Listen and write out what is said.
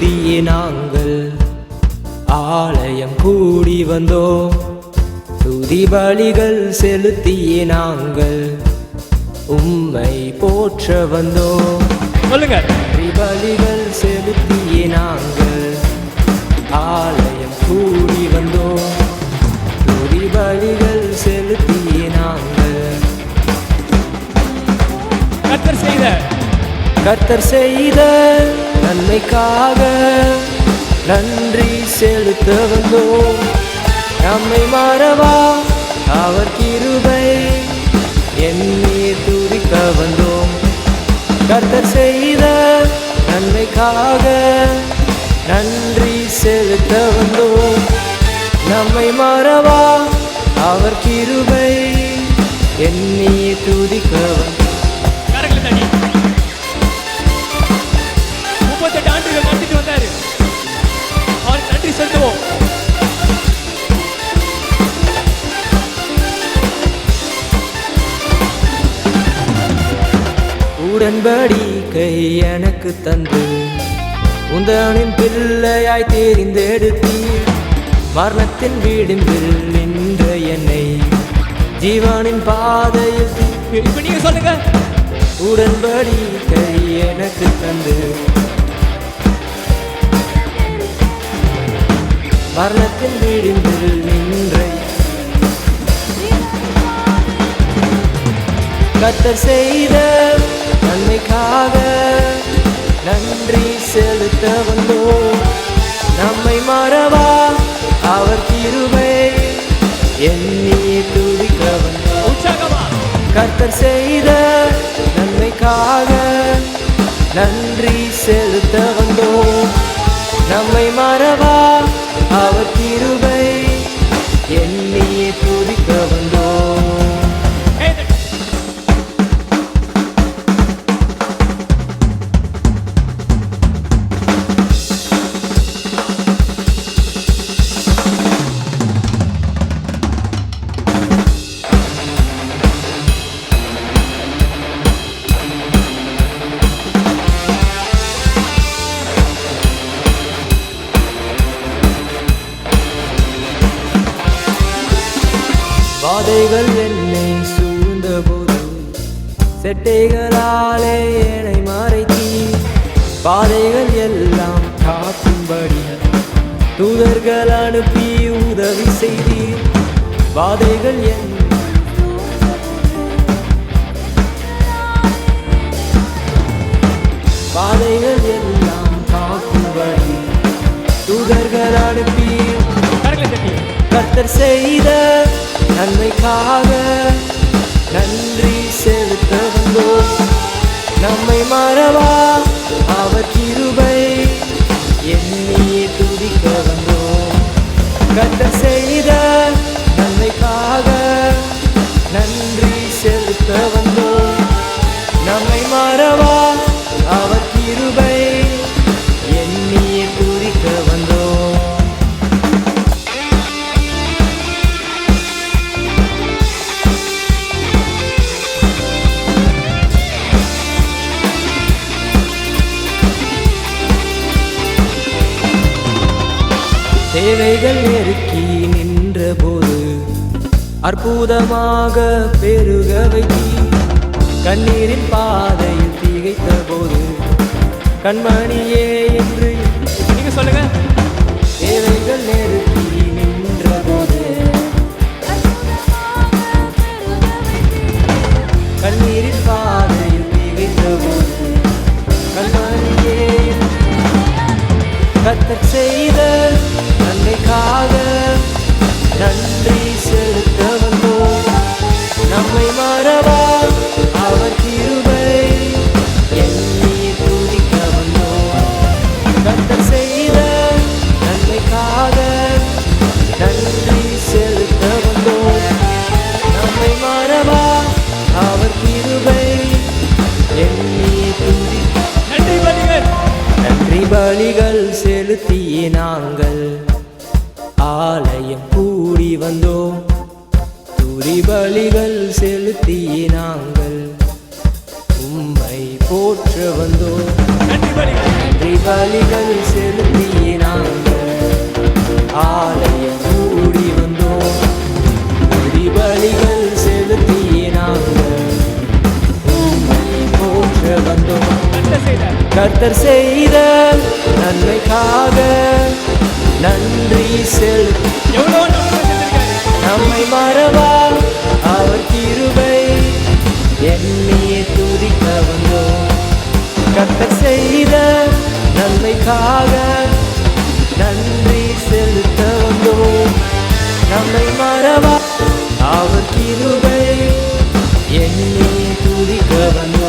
செலுத்தியே நாங்கள் ஆலயம் கூடி வந்தோம். துதி பலிகள் செலுத்தியே நாங்கள் உம்மை போற்ற வந்தோம். சொல்லுங்க. துதி பலிகள் செலுத்தியே நாங்கள் ஆலயம் கூடி வந்தோம். துதி பலிகள் செலுத்தியே நாங்கள் கர்த்தர் செய்த நன்மைக்காக நன்றி செலுத்த வந்தோம். நம்மை மறவா அவர் கிருபை எண்ணி துதிக்க வந்தோம். கர்த்தர் செய்த நன்மைக்காக நன்றி செலுத்த வந்தோம். நம்மை மறவா அவர் கிருபை எண்ணி துதிக்க வந்தோம். 38 ஆண்டுகள் நடத்திட்டு வந்தாரு. அவருக்கு நன்றி செலுத்துவோம். உடன்படிக்கை எனக்கு தந்து உந்தனின் பிள்ளையாய் தெரிந்தெடுத்தீர். மரணத்தின் விளிம்பில் நின்ற என்னை ஜீவனின் பாதையில் இப்ப நீங்க சொல்லுங்க. உடன்படிக்கை எனக்கு தந்து மரணத்தின் விளிம்பில் நின்ற கர்த்தர் செய்த நன்மைக்காக நன்றி செலுத்த வந்தோம். நம்மை மறவா அவர் கிருபை எண்ணி துதிக்க வந்தோம். கர்த்தர் செய்த நன்மைக்காக நன்றி செலுத்த வந்தோம். நம்மை மறவா அவர் கிருபை எண்ணி துதிக்க வந்தோம். பாதைகள் என்னை சூழ்ந்த போது செட்டைகளாலே என்னை மறைத்தி. பாதைகள் எல்லாம் காக்கும்படி தூதர்கள் அனுப்பி உதவி செய்தீர். பாதைகள் பாதைகள் எல்லாம் காக்கும்படி தூதர்கள் அனுப்பி கர்த்தர் செய்த நன்மைக்காக நன்றி செலுத்த வந்தோம். நம்மை மறவா அவர் கிருபை எண்ணி துதிக்க வந்தோம். கர்த்தர் செய்த நன்மைக்காக நன்றி செலுத்த வந்தோம். நம்மை மறவா அவர் கிருபை எண்ணி துதிக்க வந்தோம். தேவைகள் நெருக்கி நின்ற போது அற்புதமாக பெருக வைத்தி. கண்ணீரின் பாதையில் திகைத்த போது கண்மணியே என்று நீங்க சொல்லுங்க. தேவைகள் நெருக்கி நின்ற போது கண்ணீரின் பாதையில் திகைத்த போது கண்மணியே கர்த்தர் செய்த நன்மைக்காக நன்றி செலுத்த வந்தோம். நம்மை மறவா அவர் கிருபை எண்ணி துதிக்க வந்தோம். கர்த்தர் செய்த நன்மைக்காக நன்றி செலுத்த வந்தோம். நம்மை மறவா அவர் கிருபை எண்ணி துதிக்க நன்றி பலிகள் செலுத்தியே நாங்கள் ஆலயம் கூடி வந்தோம். துதி பலிகள் செலுத்தியே நாங்கள் உம்மை போற்ற வந்தோம். நன்றி பலிகள் செலுத்தியே நாங்கள் ஆலயம் கூடி வந்தோம். துதி பலிகள் செலுத்தியே நாங்கள் உம்மை போற்ற வந்தோம். கர்த்தர் செய்த நன்மைக்காக நன்றி செலுத்தி நம்மை மறவா அவர் கிருபை என்னையே துதிக்க வந்தோம். கர்த்தர் செய்த நன்மைக்காக நன்றி செலுத்த வந்தோம். நம்மை மறவா அவர் கிருபை என்னையே துதிக்க வந்தோம்.